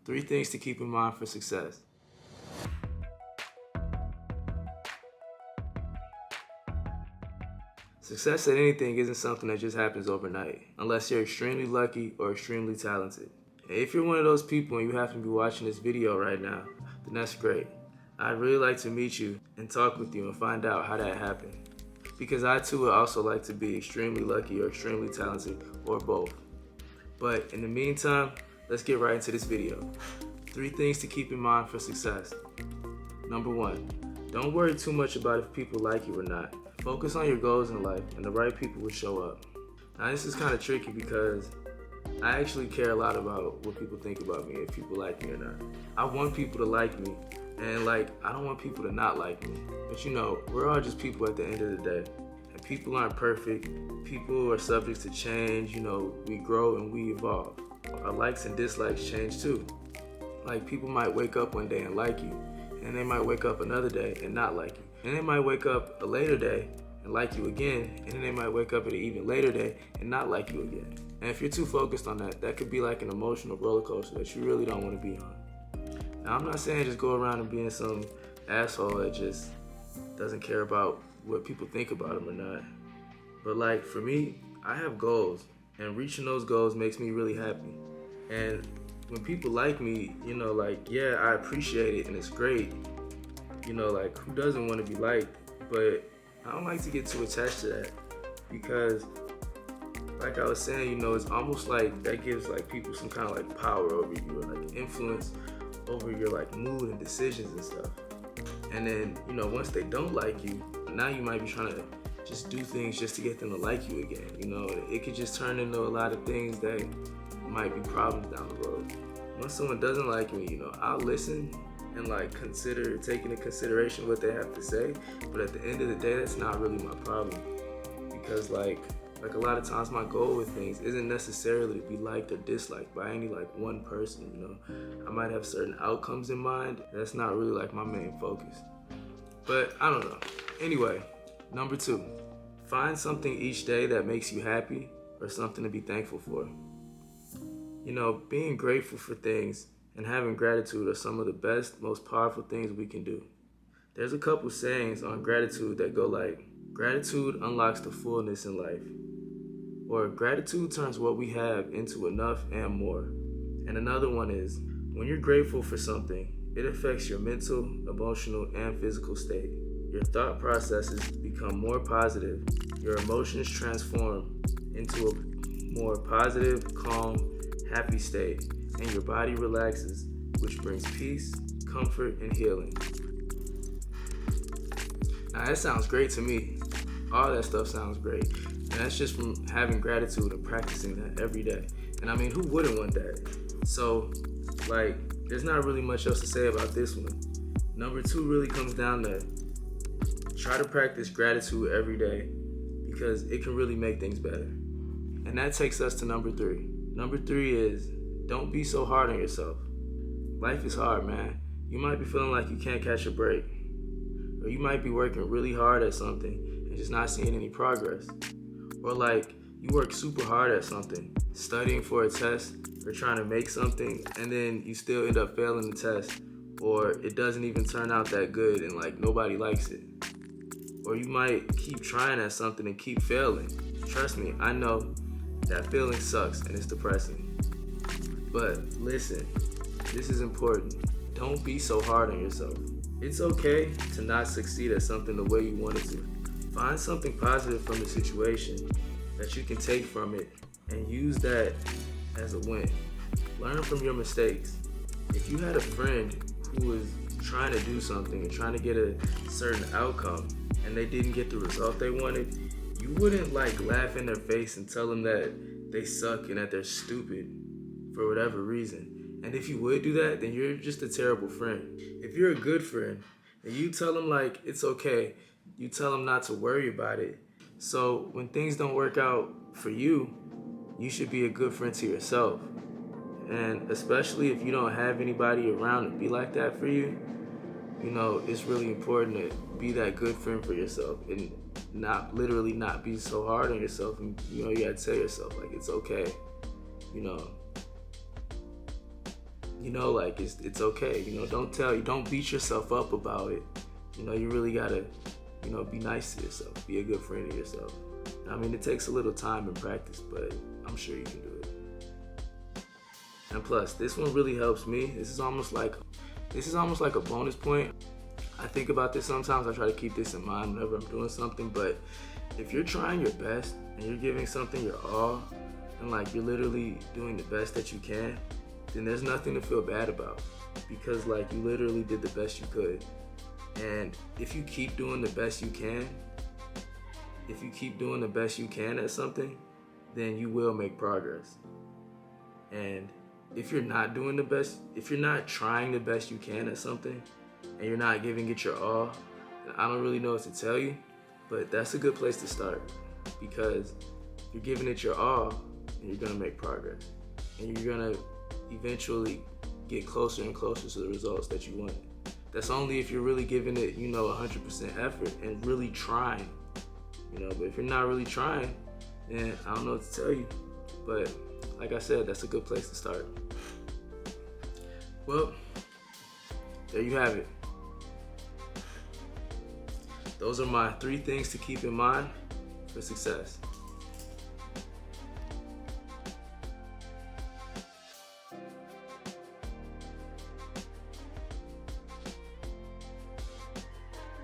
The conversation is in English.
3 things to keep in mind for success. Success at anything isn't something that just happens overnight, unless you're extremely lucky or extremely talented. And if you're one of those people and you happen to be watching this video right now, then that's great. I'd really like to meet you and talk with you and find out how that happened. Because I too would also like to be extremely lucky or extremely talented, or both. But in the meantime, let's get right into this video. 3 things to keep in mind for success. Number 1, don't worry too much about if people like you or not. Focus on your goals in life and the right people will show up. Now this is kind of tricky because I actually care a lot about what people think about me, if people like me or not. I want people to like me, and I don't want people to not like me. But we're all just people at the end of the day. And people aren't perfect. People are subject to change. We grow and we evolve. Our likes and dislikes change too. People might wake up one day and like you, and they might wake up another day and not like you. And they might wake up a later day and like you again, and then they might wake up at an even later day and not like you again. And if you're too focused on that, that could be like an emotional roller coaster that you really don't want to be on. Now, I'm not saying just go around and being some asshole that just doesn't care about what people think about him or not. But for me, I have goals, and reaching those goals makes me really happy. And when people like me, yeah, I appreciate it and it's great. Who doesn't want to be liked? But I don't like to get too attached to that because, like I was saying, it's almost like that gives people some kind of power over you, or influence over your mood and decisions and stuff. And then, once they don't like you, now you might be trying to just do things just to get them to like you again. It could just turn into a lot of things that might be problems down the road. Once someone doesn't like me, I'll listen and consider taking into consideration what they have to say. But at the end of the day, that's not really my problem. Because like a lot of times my goal with things isn't necessarily to be liked or disliked by any one person. I might have certain outcomes in mind. That's not really my main focus. But I don't know. Anyway, number 2, find something each day that makes you happy or something to be thankful for. Being grateful for things and having gratitude are some of the best, most powerful things we can do. There's a couple sayings on gratitude that go like, gratitude unlocks the fullness in life. Or gratitude turns what we have into enough and more. And another one is, when you're grateful for something, it affects your mental, emotional, and physical state. Your thought processes become more positive. Your emotions transform into a more positive, calm, happy state. And your body relaxes, which brings peace, comfort, and healing. Now that sounds great to me. All that stuff sounds great. And that's just from having gratitude and practicing that every day. And I mean, who wouldn't want that? So, there's not really much else to say about this one. Number 2 really comes down to try to practice gratitude every day because it can really make things better. And that takes us to number 3. Number 3 is, don't be so hard on yourself. Life is hard, man. You might be feeling like you can't catch a break. Or you might be working really hard at something and just not seeing any progress. Or you work super hard at something, studying for a test or trying to make something, and then you still end up failing the test, or it doesn't even turn out that good and nobody likes it. Or you might keep trying at something and keep failing. Trust me, I know that feeling sucks and it's depressing. But listen, this is important. Don't be so hard on yourself. It's okay to not succeed at something the way you wanted to. Find something positive from the situation that you can take from it and use that as a win. Learn from your mistakes. If you had a friend who was trying to do something and trying to get a certain outcome and they didn't get the result they wanted, you wouldn't laugh in their face and tell them that they suck and that they're stupid for whatever reason. And if you would do that, then you're just a terrible friend. If you're a good friend and you tell them it's okay, you tell them not to worry about it. So when things don't work out for you, you should be a good friend to yourself. And especially if you don't have anybody around to be like that for you, it's really important to be that good friend for yourself and not be so hard on yourself. And you gotta tell yourself it's okay. you know, like it's okay. You know, don't beat yourself up about it. You know, you really gotta, you know, be nice to yourself, be a good friend to yourself. I mean, it takes a little time and practice, but I'm sure you can do it. And plus, this one really helps me. This is almost like a bonus point. I think about this sometimes. I try to keep this in mind whenever I'm doing something, but if you're trying your best and you're giving something your all, and like you're literally doing the best that you can, then there's nothing to feel bad about, because like you literally did the best you could. And if you keep doing the best you can, at something, then you will make progress. And if you're not doing the best, if you're not trying the best you can at something, and you're not giving it your all, then I don't really know what to tell you, but that's a good place to start, because you're giving it your all, and you're gonna make progress, and you're gonna eventually get closer and closer to the results that you want. That's only if you're really giving it, you know, 100% effort and really trying, you know. But if you're not really trying, then I don't know what to tell you. But like I said, that's a good place to start. Well, there you have it. Those are my 3 things to keep in mind for success.